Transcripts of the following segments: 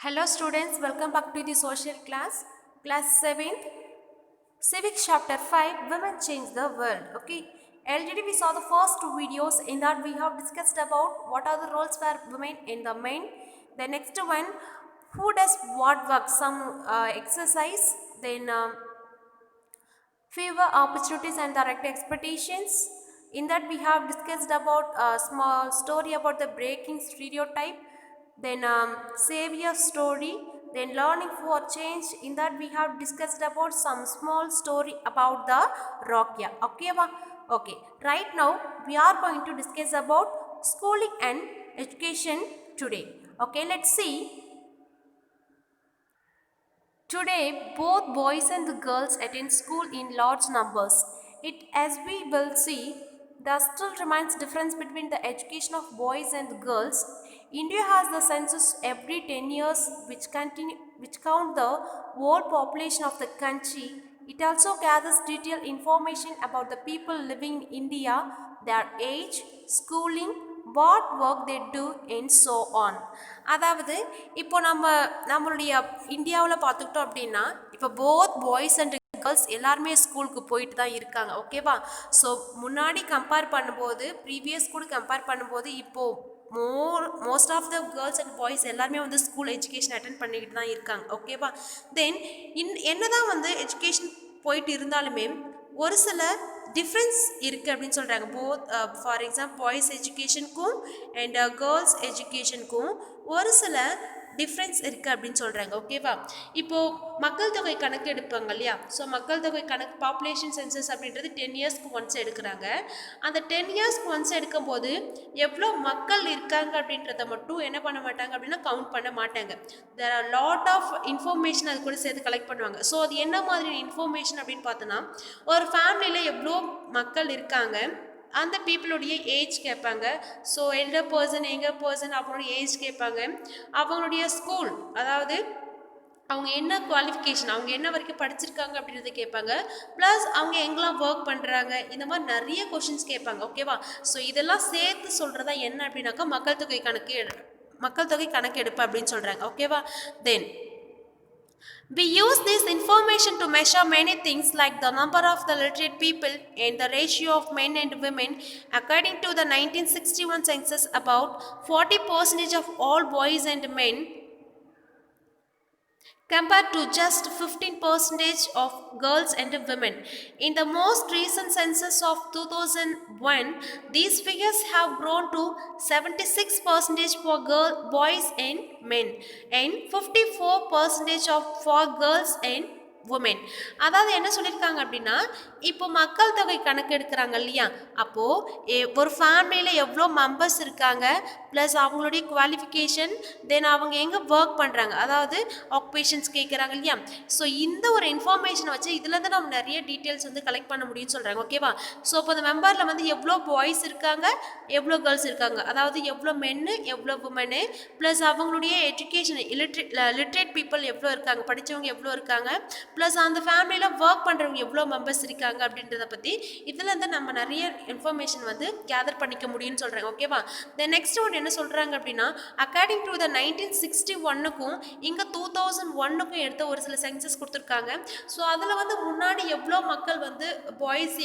Hello students, welcome back to the social class. Class 7th, Civics chapter 5, Women Change the World. Okay, already we saw the first two videos. In that we have discussed about what are the roles for women in the men. The next one, who does what work, some exercise. Then fewer opportunities and direct expectations. In that we have discussed about a small story about the breaking stereotype, then savior story, then learning for change. In that we have discussed about some small story about the Rokia. Okay, okay. Right now we are going to discuss about schooling and education today. Okay, let's see. Today, both boys and girls attend school in large numbers. It, as we will see, there still remains difference between the education of boys and girls. India has the census every 10 years, which count the whole population of the country. It also gathers detailed information about the people living in India, their age, schooling, what work they do and so on. அதாவது இப்போ நம்மளுடைய இந்தியாவில் பார்த்துக்கிட்டோம் அப்படின்னா இப்போ both boys and girls எல்லாருமே ஸ்கூலுக்கு போயிட்டு தான் இருக்காங்க. ஓகேவா? ஸோ முன்னாடி கம்பேர் பண்ணும்போது ப்ரீவியஸ் கூட கம்பேர் பண்ணும்போது இப்போது most of the girls and boys எல்லாருமே வந்து ஸ்கூல் எஜுகேஷன் அட்டென்ட் பண்ணிக்கிட்டு தான் இருக்காங்க. ஓகேவா? தென் என்னதான் வந்து எஜுகேஷன் போயிட்டு இருந்தாலுமே ஒரு சில டிஃப்ரென்ஸ் இருக்குது அப்படின்னு சொல்கிறாங்க. போத் ஃபார் எக்ஸாம்பிள் பாய்ஸ் எஜுகேஷனுக்கும் அண்ட் கேர்ள்ஸ் எஜுகேஷனுக்கும் ஒரு சில டிஃப்ரென்ஸ் இருக்குது அப்படின்னு சொல்கிறாங்க. ஓகேவா? இப்போது மக்கள் தொகை கணக்கு எடுப்பாங்க இல்லையா? ஸோ மக்கள் தொகை கணக்கு பாப்புலேஷன் சென்சஸ் அப்படின்றது 10 இயர்ஸ்க்கு ஒன்ஸ் எடுக்கிறாங்க. அந்த 10 இயர்ஸ்க்கு ஒன்ஸ் எடுக்கும்போது எவ்வளோ மக்கள் இருக்காங்க அப்படின்றத மட்டும் என்ன பண்ண மாட்டாங்க அப்படின்னா கவுண்ட் பண்ண மாட்டாங்க. There are lot of information அது கூட சேர்த்து கலெக்ட் பண்ணுவாங்க. ஸோ அது என்ன மாதிரி இன்ஃபர்மேஷன் அப்படின்னு பார்த்தோன்னா ஒரு ஃபேமிலியில் எவ்வளோ மக்கள் இருக்காங்க, அந்த பீப்புளுடைய ஏஜ் கேட்பாங்க. So elder person younger person அவங்களுடைய ஏஜ் கேட்பாங்க. அவங்களுடைய ஸ்கூல், அதாவது அவங்க என்ன குவாலிஃபிகேஷன், அவங்க என்ன வரைக்கும் படிச்சிருக்காங்க அப்படின்றத கேட்பாங்க. ப்ளஸ் அவங்க எங்கெல்லாம் ஒர்க் பண்ணுறாங்க, இந்த மாதிரி நிறைய கொஷின்ஸ் கேட்பாங்க. ஓகேவா? ஸோ இதெல்லாம் சேர்த்து சொல்கிறதா என்ன அப்படின்னாக்கா மக்கள் தொகை கணக்கெடுப்பு அப்படின்னு சொல்கிறாங்க. ஓகேவா? தென் we use this information to measure many things like the number of the literate people and the ratio of men and women. According to the 1961 census, about 40% of all boys and men compared to just 15% of girls and women. In the most recent census of 2001, these figures have grown to 76% for boys and men and 54% for girls and women. அதாவது என்ன சொல்லியிருக்காங்க அப்படின்னா இப்போ மக்கள் தொகை கணக்கு எடுக்கிறாங்க இல்லையா? அப்போது ஒரு ஃபேமிலியில் எவ்வளோ மெம்பர்ஸ் இருக்காங்க, ப்ளஸ் அவங்களுடைய குவாலிஃபிகேஷன், தென் அவங்க எங்கே ஒர்க் பண்ணுறாங்க, அதாவது ஆக்குபேஷன்ஸ் கேட்குறாங்க இல்லையா? ஸோ இந்த ஒரு இன்ஃபர்மேஷனை வச்சு இதுலேருந்து நம்ம நிறைய டீட்டெயில்ஸ் வந்து கலெக்ட் பண்ண முடியும்னு சொல்கிறாங்க. ஓகேவா? ஸோ இப்போ அந்த மெம்பரில் வந்து எவ்வளோ பாய்ஸ் இருக்காங்க, எவ்வளோ கேர்ள்ஸ் இருக்காங்க, அதாவது எவ்வளோ மென்னு எவ்வளோ உமனு, ப்ளஸ் அவங்களுடைய எஜுகேஷன் லிட்ரேட் பீப்புள் எவ்வளோ இருக்காங்க, படித்தவங்க எவ்வளோ இருக்காங்க, ப்ளஸ் அந்த ஃபேமிலியில் ஒர்க் பண்ணுறவங்க எவ்வளோ மெம்பர்ஸ் இருக்காங்க அப்படின்றத பற்றி இதுலேருந்து நம்ம நிறைய இன்ஃபர்மேஷன் வந்து கேதர் பண்ணிக்க முடியும்னு சொல்கிறாங்க. ஓகேவா? த நெக்ஸ்ட் ஒன் என்ன சொல்கிறாங்க அப்படின்னா அக்கார்டிங் டு த 1961க்கும் இங்கே 2001க்கும் எடுத்த ஒரு சில சென்சஸ் கொடுத்துருக்காங்க. ஸோ அதில் வந்து முன்னாடி எவ்வளோ மக்கள் வந்து பாய்ஸ்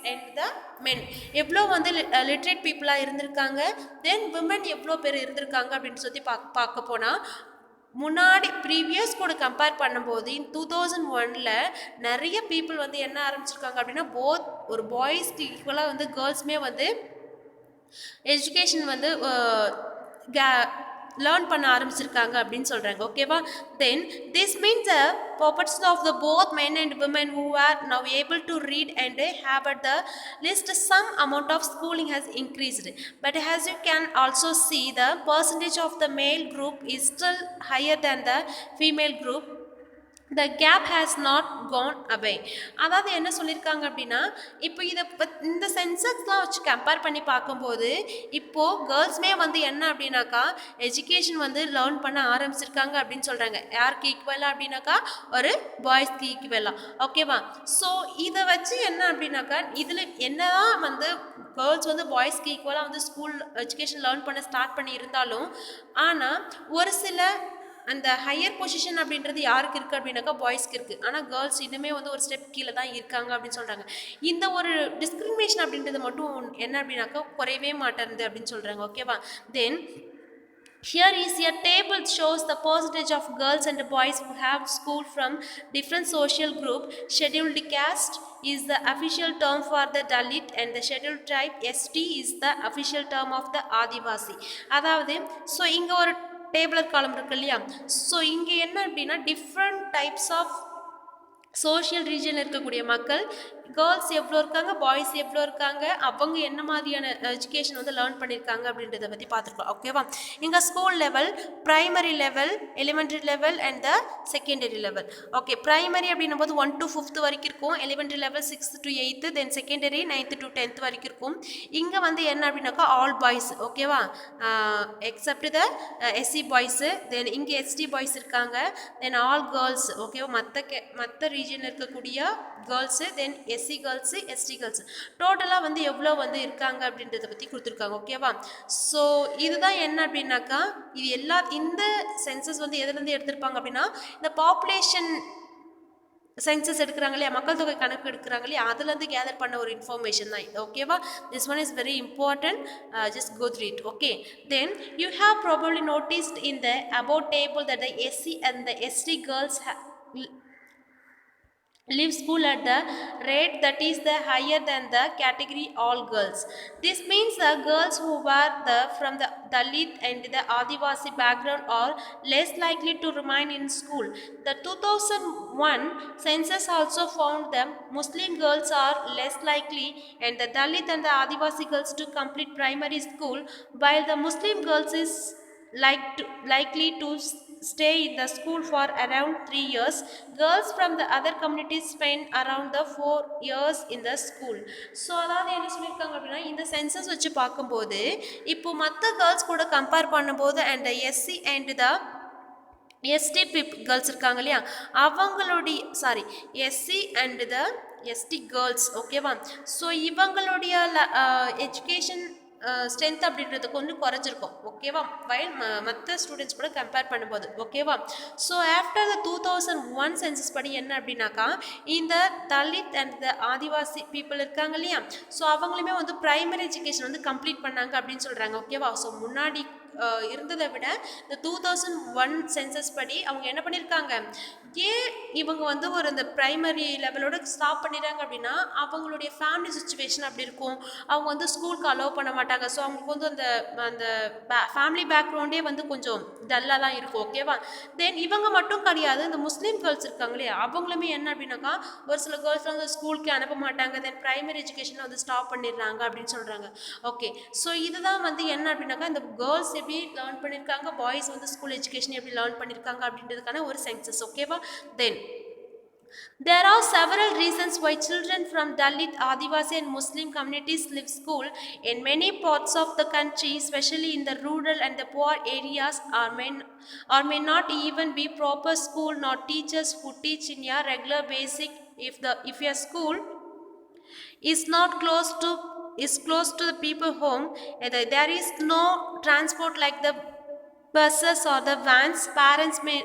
அண்ட் த மென் எவ்வளோ வந்து லிட்ரேட் பீப்புளாக இருந்திருக்காங்க, தென் விமன் எவ்வளோ பேர் இருந்திருக்காங்க அப்படின்னு சொல்லி பார்க்க போனால் முன்னாடி ப்ரீவியஸ் கூட கம்பேர் பண்ணும்போது 2001 நிறைய பீப்புள் வந்து என்ன ஆரம்பிச்சிருக்காங்க அப்படின்னா போத் ஒரு பாய்ஸ்க்கு ஈக்குவலாக வந்து கேர்ள்ஸுமே வந்து எஜுகேஷன் வந்து லேர்ன் பண்ண ஆரம்பிச்சிருக்காங்க அப்படின்னு சொல்கிறாங்க. ஓகேவா? Then this means the proportion of the both men and women who are now able to read and have at the least some amount of schooling has increased, but as you can also see the percentage of the male group is still higher than the female group. the gap has not gone away. அதாவது என்ன சொல்லியிருக்காங்க அப்படின்னா, இப்போ இதை இந்த சென்சஸ்லாம் வச்சு compare பண்ணி பார்க்கும்போது இப்போது கேர்ள்ஸுமே வந்து என்ன அப்படின்னாக்கா எஜுகேஷன் வந்து லேர்ன் பண்ண ஆரம்பிச்சிருக்காங்க அப்படின்னு சொல்கிறாங்க. யாருக்கு ஈக்குவலாக அப்படின்னாக்கா ஒரு பாய்ஸ்க்கு ஈக்குவலாக. ஓகேவா? ஸோ இதை வச்சு என்ன அப்படின்னாக்கா இதில் என்னதான் வந்து கேர்ள்ஸ் வந்து பாய்ஸ்க்கு ஈக்குவலாக வந்து ஸ்கூல் எஜுகேஷன் லேர்ன் பண்ண ஸ்டார்ட் பண்ணி இருந்தாலும், ஆனால் ஒரு சில அந்த ஹையர் பொசிஷன் அப்படின்றது யாருக்கு இருக்குது அப்படின்னாக்கா பாய்ஸ்க்கு இருக்குது. ஆனால் கேர்ள்ஸ் இன்னுமே வந்து ஒரு ஸ்டெப் கீழே தான் இருக்காங்க அப்படின்னு சொல்கிறாங்க. இந்த ஒரு டிஸ்கிரிமினேஷன் அப்படின்றது மட்டும் என்ன அப்படின்னாக்கா குறையவே மாட்டேருது அப்படின்னு சொல்கிறாங்க. ஓகேவா? தென் here is a table shows the percentage of girls and boys who have school from different social group. Scheduled caste is the official term for the Dalit and the scheduled tribe ST is the official term of the Adivasi. அதாவது so இங்கே ஒரு டேபிளர் காலம் இருக்கு இல்லையா? So இங்கே என்ன அப்படின்னா different types of social ரீஜனில் இருக்கக்கூடிய மக்கள் கேர்ள்ஸ் எவ்வளோ இருக்காங்க, பாய்ஸ் எவ்வளோ இருக்காங்க, அவங்க என்ன மாதிரியான எஜுகேஷன் வந்து லேர்ன் பண்ணியிருக்காங்க அப்படின்றத பற்றி பார்த்துருக்கோம். ஓகேவா? இங்கே school level, primary level, elementary level and the secondary level. Okay, primary அப்படின்னும் போது 1 to 5th வரைக்கும் இருக்கும். Elementary level 6th to 8th, then secondary 9th to 10th வரைக்கும் இருக்கும். இங்கே வந்து என்ன அப்படின்னாக்கா ஆல் பாய்ஸ். ஓகேவா? எக்ஸப்ட் த எஸ்சி பாய்ஸு, தென் இங்கே எஸ்டி பாய்ஸ் இருக்காங்க, தென் ஆல் கேர்ள்ஸ். ஓகேவா? மற்ற ரீஜனில் இருக்கக்கூடிய girls, then SC girls, ST girls டோட்டலாக வந்து எவ்வளோ வந்து இருக்காங்க அப்படின்றத பற்றி கொடுத்துருக்காங்க. ஓகேவா? ஸோ இதுதான் என்ன அப்படின்னாக்கா இது இந்த சென்சஸ் வந்து எதுலேருந்து எடுத்திருப்பாங்க அப்படின்னா இந்த பாப்புலேஷன் சென்சஸ் எடுக்கிறாங்க இல்லையா, மக்கள் தொகை கணக்கு எடுக்கிறாங்க இல்லையா, அதுலேருந்து கேதர் பண்ண ஒரு இன்ஃபர்மேஷன் தான். ஓகேவா? This one is very important. Just go through it. Okay, then you have probably noticed in the about table that the SC and the ST girls leave school at the rate that is the higher than the category all girls. This means the girls who were from the Dalit and the Adivasi background are less likely to remain in school. The 2001 census also found that Muslim girls are less likely and the Dalit and the Adivasi girls to complete primary school, while the Muslim girls is likely to stay in the school for around 3 years. Girls from the other communities spend around the 4 years in the school. So அதாவது என்ன சொல்லியிருக்காங்க அப்படின்னா இந்த census வச்சு பார்க்கும்போது இப்போ மற்ற girls கூட கம்பேர் பண்ணும்போது and SC and the ST girls இருக்காங்க இல்லையா, அவங்களுடைய SC and the ST girls. ஓகேவா? ஸோ இவங்களுடைய எஜுகேஷன் ஸ்ட்ரென்த் அப்படின்றது கொஞ்சம் குறைஞ்சிருக்கும். ஓகேவா? வைல் மற்ற ஸ்டூடெண்ட்ஸ் கூட கம்பேர் பண்ணும்போது. ஓகேவா? ஸோ ஆஃப்டர் த 2001 சென்சஸ் படி என்ன அப்படின்னாக்கா இந்த Dalit and the Adivasi people இருக்காங்க இல்லையா, ஸோ அவங்களுமே வந்து ப்ரைமரி எஜுகேஷன் வந்து கம்ப்ளீட் பண்ணாங்க அப்படின்னு சொல்கிறாங்க. ஓகேவா? ஸோ முன்னாடி இருந்ததை விட இந்த 2001 சென்சஸ் படி அவங்க என்ன பண்ணியிருக்காங்க, ஏன் இவங்க வந்து ஒரு இந்த ப்ரைமரி லெவலோட ஸ்டாப் பண்ணிடுறாங்க அப்படின்னா அவங்களுடைய ஃபேமிலி சுச்சுவேஷன் அப்படி இருக்கும். அவங்க வந்து ஸ்கூலுக்கு அலோவ் பண்ண மாட்டாங்க. ஸோ அவங்களுக்கு வந்து அந்த அந்த ஃபேமிலி பேக்ரவுண்டே வந்து கொஞ்சம் டல்லாக தான் இருக்கும். ஓகேவா? தென் இவங்க மட்டும் கிடையாது, இந்த முஸ்லீம் கேர்ள்ஸ் இருக்காங்களே அவங்களுமே என்ன அப்படின்னாக்கா ஒரு சில கேர்ள்ஸ் வந்து ஸ்கூலுக்கு அனுப்ப மாட்டாங்க, தென் ப்ரைமரி எஜுகேஷனை வந்து ஸ்டாப் பண்ணிடுறாங்க அப்படின்னு சொல்கிறாங்க. ஓகே, ஸோ இதுதான் வந்து என்ன அப்படின்னாக்கா இந்த கேர்ள்ஸ் எப்படி லேர்ன் பண்ணியிருக்காங்க, பாய்ஸ் வந்து ஸ்கூல் எஜுகேஷன் எப்படி லேர்ன் பண்ணியிருக்காங்க அப்படின்றதுக்கான ஒரு சென்சஸ். ஓகேவா? தென் there are several reasons why children from Dalit, Adivasi and Muslim communities leave school in many parts of the country, especially in the rural and the poor areas, or may not even be proper school nor teachers who teach in a regular basic. If a school is not close to the people home, there is no transport like the buses or the vans, parents may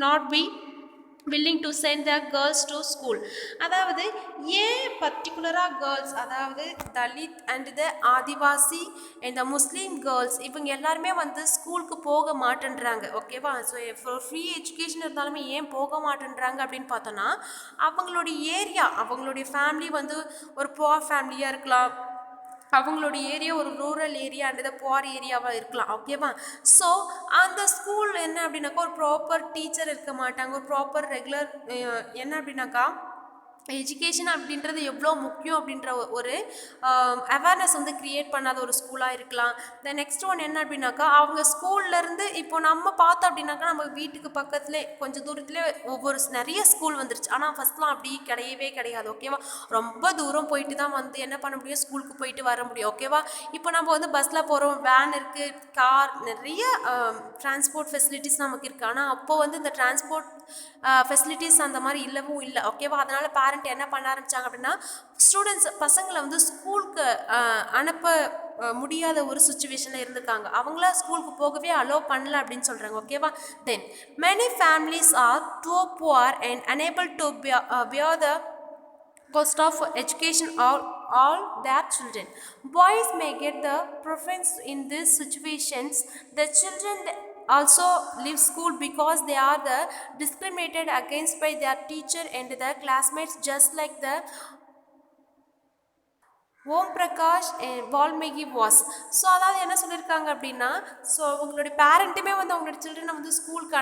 not be willing to send their girls to school. அதாவது ஏன் பர்டிகுலராக girls, அதாவது Dalit and the Adivasi and the Muslim girls இவங்க எல்லாருமே வந்து ஸ்கூலுக்கு போக மாட்டேன்றாங்க. ஓகேவா? ஸோ ஃப்ரீ எஜுகேஷன் இருந்தாலுமே ஏன் போக மாட்டேன்றாங்க அப்படின்னு பார்த்தோன்னா அவங்களுடைய ஏரியா, அவங்களுடைய ஃபேமிலி வந்து ஒரு புவர் ஃபேமிலியாக இருக்கலாம், அவங்களுடைய ஏரியா ஒரு ரூரல் ஏரியா அண்ட் புவர் ஏரியாவாக இருக்கலாம். ஓகேவா? ஸோ அந்த ஸ்கூல் என்ன அப்படின்னாக்கா ஒரு ப்ராப்பர் டீச்சர் இருக்க மாட்டாங்க, ஒரு ப்ராப்பர் ரெகுலர் என்ன அப்படின்னாக்கா எஜுகேஷன் அப்படின்றது எவ்வளோ முக்கியம் அப்படின்ற ஒரு அவேர்னஸ் வந்து க்ரியேட் பண்ணாத ஒரு ஸ்கூலாக இருக்கலாம். நெக்ஸ்ட் ஒன் என்ன அப்படின்னாக்கா, அவங்க ஸ்கூல்லேருந்து இப்போ நம்ம பார்த்தோம் அப்படின்னாக்கா நம்ம வீட்டுக்கு பக்கத்துலேயே கொஞ்சம் தூரத்துலேயே ஒவ்வொரு நிறைய ஸ்கூல் வந்துருச்சு. ஆனால் ஃபஸ்ட்லாம் அப்படி கிடையவே கிடையாது. ஓகேவா? ரொம்ப தூரம் போயிட்டு தான் வந்து என்ன பண்ண முடியும், ஸ்கூலுக்கு போயிட்டு வர முடியும். ஓகேவா? இப்போ நம்ம வந்து பஸ்ஸில் போகிறோம், வேன் இருக்குது, கார், நிறைய டிரான்ஸ்போர்ட் ஃபெசிலிட்டிஸ் நமக்கு இருக்குது. ஆனால் அப்போது வந்து இந்த டிரான்ஸ்போர்ட் ஃபெசிலிட்டிஸ் அந்த மாதிரி இல்லவும் இல்லை. ஓகேவா? அதனால் பேரண்ட் என்ன பண்ண ஆரம்பித்தாங்க அப்படின்னா, ஸ்டூடெண்ட்ஸ் பசங்களை வந்து ஸ்கூலுக்கு அனுப்ப முடியாத ஒரு சுச்சுவேஷனில் இருந்திருக்காங்க. அவங்கள ஸ்கூலுக்கு போகவே அலோவ் பண்ணல அப்படின்னு சொல்கிறாங்க. ஓகேவா? தென் many families are too poor and unable to bear the cost of education all their children. Boys may get the preference in these situations. The children also leave school because they are the discriminated against by their teacher and their classmates, just like the Om Prakash Valmiki was. So அதாவது என்ன சொல்லியிருக்காங்க அப்படின்னா, so உங்களுடைய பேரண்ட்டுமே வந்து அவங்களுடைய சில்ட்ரனை வந்து ஸ்கூலுக்கு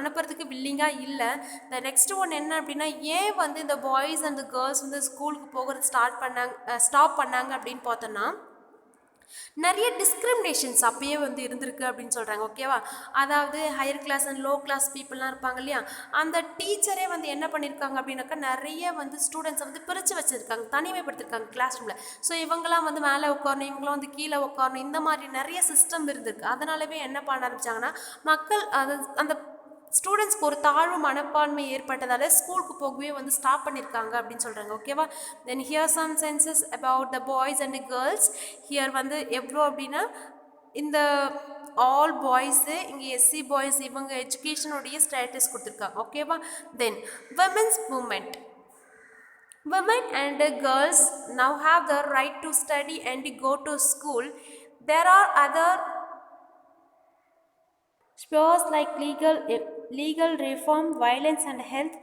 அனுப்புறதுக்கு வில்லிங்காக இல்லை. இந்த நெக்ஸ்ட் ஒன் என்ன அப்படின்னா, ஏன் வந்து இந்த பாய்ஸ் அண்ட் கேர்ள்ஸ் வந்து ஸ்கூலுக்கு போகிறது ஸ்டாப் பண்ணாங்க அப்படின்னு பார்த்தோன்னா, நிறைய டிஸ்கிரிமினேஷன்ஸ் அப்பயே வந்து இருந்திருக்கு அப்படின்னு சொல்கிறாங்க. ஓகேவா? அதாவது higher class and low class பீப்புளெலாம் இருப்பாங்க இல்லையா, அந்த டீச்சரே வந்து என்ன பண்ணியிருக்காங்க அப்படின்னாக்கா, நிறைய வந்து ஸ்டூடெண்ட்ஸை வந்து பிரித்து வச்சுருக்காங்க, தனிமைப்படுத்திருக்காங்க கிளாஸ் ரூமில். ஸோ இவங்களாம் வந்து மேலே உட்காரணும், இவங்களாம் வந்து கீழே உட்காரணும், இந்த மாதிரி நிறைய சிஸ்டம் இருந்திருக்கு. அதனாலவே என்ன பண்ண ஆரம்பித்தாங்கன்னா, மக்கள் அந்த ஸ்டூடெண்ட்ஸ்க்கு ஒரு தாழ்வு மனப்பான்மை ஏற்பட்டதால் ஸ்கூலுக்கு போகவே வந்து ஸ்டாப் பண்ணியிருக்காங்க அப்படின்னு சொல்கிறாங்க. ஓகேவா? Then here some census about the boys and girls. Here வந்து எவ்வளோ அப்படின்னா, இந்த ஆல் பாய்ஸு, இங்கே எஸ்சி பாய்ஸ், இவங்க எஜுகேஷனுடைய ஸ்டேட்டஸ் கொடுத்துருக்காங்க. ஓகேவா? Then women's movement. Women and girls now have the right to study and go to school. There are other spheres like legal reform, violence and health,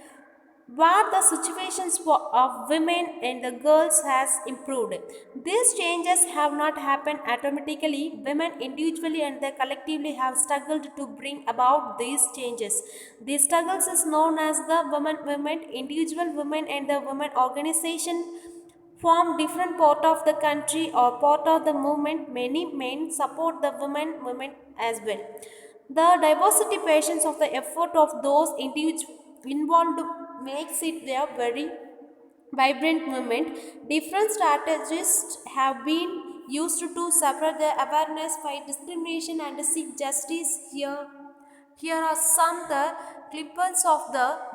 where the situations of women and the girls has improved. These changes have not happened automatically. Women individually and they collectively have struggled to bring about these changes. These struggles is known as the women movement. Individual women and the women organization form different part of the country or part of the movement. Many men support the women movement as well. The diversity patience of the effort of those involved makes it a very vibrant movement. Different strategies have been used to suppress the awareness, fight discrimination and seek justice. Here are some the clippings of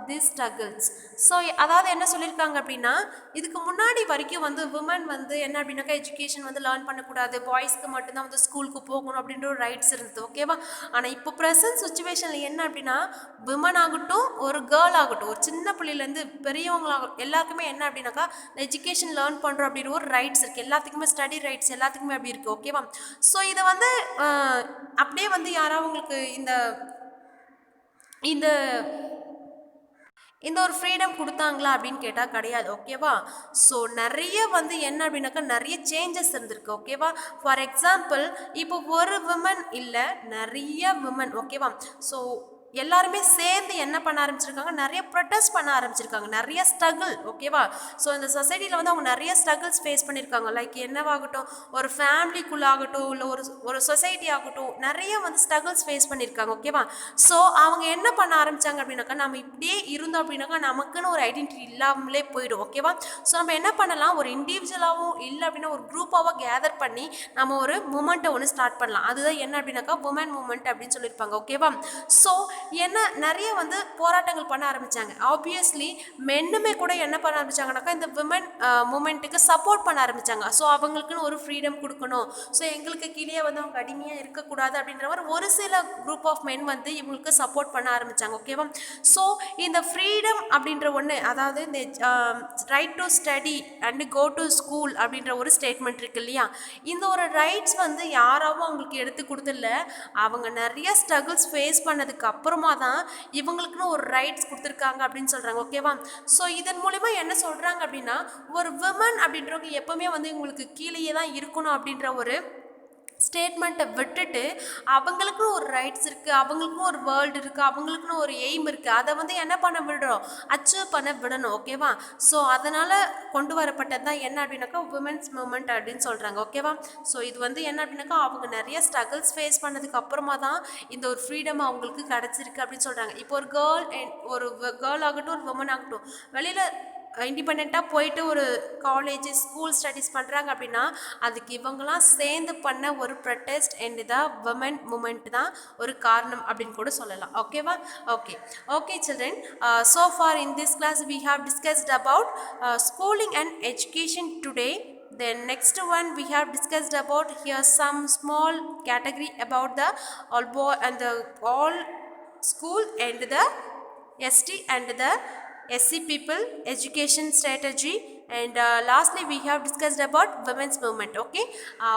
these struggles. So அதாவது என்ன சொல்லியிருக்காங்க அப்படின்னா, இதுக்கு முன்னாடி வரைக்கும் வந்து women வந்து என்ன அப்படின்னாக்கா, எஜுகேஷன் வந்து லேர்ன் பண்ணக்கூடாது, பாய்ஸ்க்கு மட்டும்தான் வந்து ஸ்கூலுக்கு போகணும் அப்படின்ற ஒரு ரைட்ஸ் இருந்தது. ஓகேவா? ஆனால் இப்போ ப்ரெசன்ட் சுச்சுவேஷனில் என்ன அப்படின்னா, விமன் ஆகட்டும், ஒரு கேர்ள் ஆகட்டும், ஒரு சின்ன பிள்ளையிலேருந்து பெரியவங்களாகட்டும், எல்லாருக்குமே என்ன அப்படின்னாக்கா, எஜுகேஷன் லேர்ன் பண்ணுறோம் அப்படின்ற ஒரு ரைட்ஸ் இருக்குது. எல்லாத்துக்குமே ஸ்டடி ரைட்ஸ் எல்லாத்துக்குமே அப்படி இருக்குது. ஓகேவா? ஸோ இதை வந்து அப்படியே வந்து யாராவது உங்களுக்கு இந்த இந்த ஒரு ஃப்ரீடம் கொடுத்தாங்களா அப்படின்னு கேட்டால் கிடையாது. ஓகேவா? ஸோ நிறைய வந்து என்ன அப்படின்னாக்கா, நிறைய சேஞ்சஸ் இருந்திருக்கு. ஓகேவா? ஃபார் எக்ஸாம்பிள், இப்போ ஒரு விமன் இல்லை, நிறைய விமன். ஓகேவா? ஸோ எல்லாருமே சேர்ந்து என்ன பண்ண ஆரம்பிச்சிருக்காங்க, நிறைய ப்ரொட்டஸ்ட் பண்ண ஆரம்பிச்சிருக்காங்க, நிறைய ஸ்ட்ரகிள். ஓகேவா? ஸோ இந்த சொசைட்டியில் வந்து அவங்க நிறைய ஸ்ட்ரகிள்ஸ் ஃபேஸ் பண்ணியிருக்காங்க. லைக் என்னவாகட்டும், ஒரு ஃபேமிலிக்குள்ளாகட்டும், இல்லை ஒரு சொசைட்டி ஆகட்டும், நிறைய வந்து ஸ்ட்ரகிள்ஸ் ஃபேஸ் பண்ணியிருக்காங்க. ஓகேவா? ஸோ அவங்க என்ன பண்ண ஆரம்பித்தாங்க அப்படின்னாக்கா, நம்ம இப்படியே இருந்தோம் அப்படின்னாக்கா நமக்குன்னு ஒரு ஐடென்டிட்டி இல்லாமலே போயிடும். ஓகேவா? ஸோ நம்ம என்ன பண்ணலாம், ஒரு இண்டிவிஜுவலாகவும் இல்லை அப்படின்னா ஒரு குரூப்பாகவும் கேதர் பண்ணி நம்ம ஒரு மூமெண்ட்டை ஒன்று ஸ்டார்ட் பண்ணலாம். அதுதான் என்ன அப்படின்னாக்கா உமன் மூமெண்ட் அப்படின்னு சொல்லியிருப்பாங்க. ஓகேவா? ஸோ என்ன நிறைய வந்து போராட்டங்கள் பண்ண ஆரம்பித்தாங்க. ஆப்வியஸ்லி மென்னுமே கூட என்ன பண்ண ஆரம்பித்தாங்கனாக்கா, இந்த விமன் மூமெண்ட்டுக்கு சப்போர்ட் பண்ண ஆரம்பித்தாங்க. ஸோ அவங்களுக்குன்னு ஒரு ஃப்ரீடம் கொடுக்கணும், ஸோ எங்களுக்கு கீழே வந்து அவங்க அடிமையாக இருக்கக்கூடாது அப்படின்ற மாதிரி ஒரு சில குரூப் ஆஃப் மென் வந்து இவங்களுக்கு சப்போர்ட் பண்ண ஆரம்பித்தாங்க. ஓகேவா? ஸோ இந்த ஃப்ரீடம் அப்படின்ற ஒன்று, அதாவது இந்த right to study and go to school அப்படின்ற ஒரு ஸ்டேட்மெண்ட் இருக்கு இல்லையா, இந்த ஒரு ரைட்ஸ் வந்து யாராவும் அவங்களுக்கு எடுத்து கொடுத்துல, அவங்க நிறைய ஸ்ட்ரகிள்ஸ் ஃபேஸ் பண்ணதுக்கு அப்புறமா தான் இவங்களுக்குன்னு ஒரு ரைட்ஸ் கொடுத்துருக்காங்க அப்படின்னு சொல்கிறாங்க. ஓகேவா? ஸோ இதன் மூலிமா என்ன சொல்கிறாங்க அப்படின்னா, ஒரு விமன் அப்படின்றவங்க எப்போவுமே வந்து இவங்களுக்கு கீழேயே தான் இருக்கணும் அப்படின்ற ஒரு ஸ்டேட்மெண்ட்டை விட்டுட்டு அவங்களுக்குன்னு ஒரு ரைட்ஸ் இருக்குது, அவங்களுக்குன்னு ஒரு வேர்ல்டு இருக்குது, அவங்களுக்குன்னு ஒரு எய்ம் இருக்குது, அதை வந்து என்ன பண்ண விடுறோம், அச்சீவ் பண்ண விடணும். ஓகேவா? ஸோ அதனால் கொண்டு வரப்பட்டது தான் என்ன அப்படின்னாக்கா உமன்ஸ் மூமெண்ட் அப்படின்னு சொல்கிறாங்க. ஓகேவா? ஸோ இது வந்து என்ன அப்படின்னாக்கா அவங்க நிறைய ஸ்ட்ரகிள்ஸ் ஃபேஸ் பண்ணதுக்கு அப்புறமா தான் இந்த ஒரு ஃப்ரீடம் அவங்களுக்கு கிடச்சிருக்கு அப்படின்னு சொல்கிறாங்க. இப்போ ஒரு கேர்ள் ஆகட்டும், ஒரு உமன் ஆகட்டும், வெளியில் இண்டிபெண்ட்டாக போயிட்டு ஒரு காலேஜ் ஸ்கூல் ஸ்டடீஸ் பண்ணுறாங்க அப்படின்னா அதுக்கு இவங்களாம் சேர்ந்து பண்ண ஒரு protest and the women movement தான் ஒரு காரணம் அப்படின்னு கூட சொல்லலாம். ஓகேவா? Okay. Okay children, so far in this class we have discussed about schooling and education today. Then next one we have discussed about here some small category about the all boy and the all school and the ST and the SC people education strategy, and lastly we have discussed about women's movement. Okay,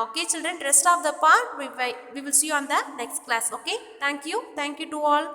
okay children, rest of the part we will see you on the next class. Okay, thank you to all.